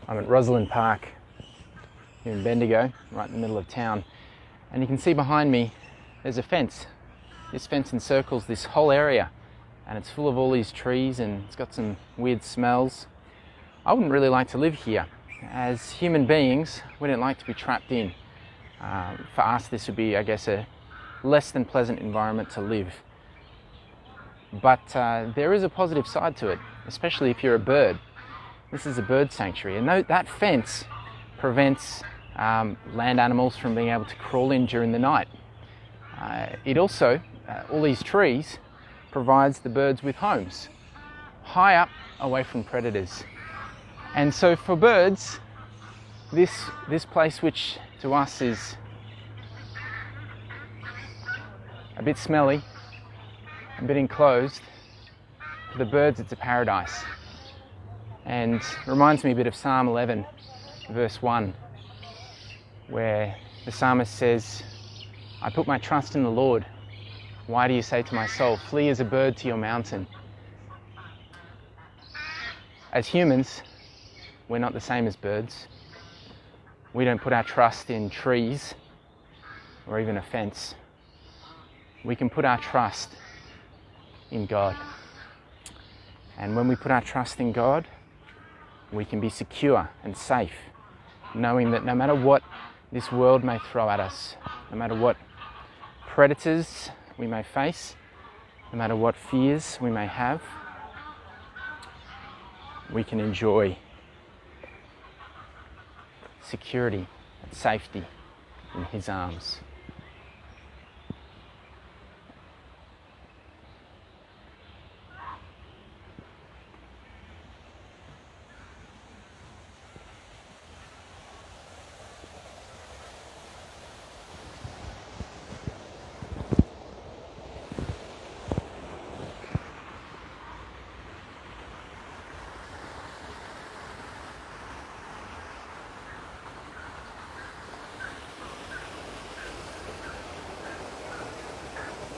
I'm at Rosalind Park here in Bendigo, right in the middle of town, and you can see behind me there's a fence. This fence encircles this whole area, and it's full of all these trees, and it's got some weird smells. I wouldn't really like to live here. As human beings, we don't like to be trapped in. For us, this would be, I guess, a less than pleasant environment to live. But there is a positive side to it, especially if you're a bird. This is a bird sanctuary, and that fence prevents land animals from being able to crawl in during the night. It also, all these trees, provides the birds with homes, high up away from predators. And so for birds, this place, which to us is a bit smelly, a bit enclosed, for the birds it's a paradise. And reminds me a bit of Psalm 11, verse 1, where the psalmist says, "I put my trust in the Lord. Why do you say to my soul, flee as a bird to your mountain?" As humans, we're not the same as birds. We don't put our trust in trees or even a fence. We can put our trust in God. And when we put our trust in God, we can be secure and safe, knowing that no matter what this world may throw at us, no matter what predators we may face, no matter what fears we may have, we can enjoy security and safety in His arms.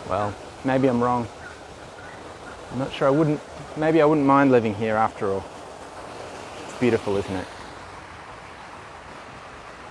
Well, maybe I'm wrong. I'm not sure. Maybe I wouldn't mind living here after all. It's beautiful, isn't it?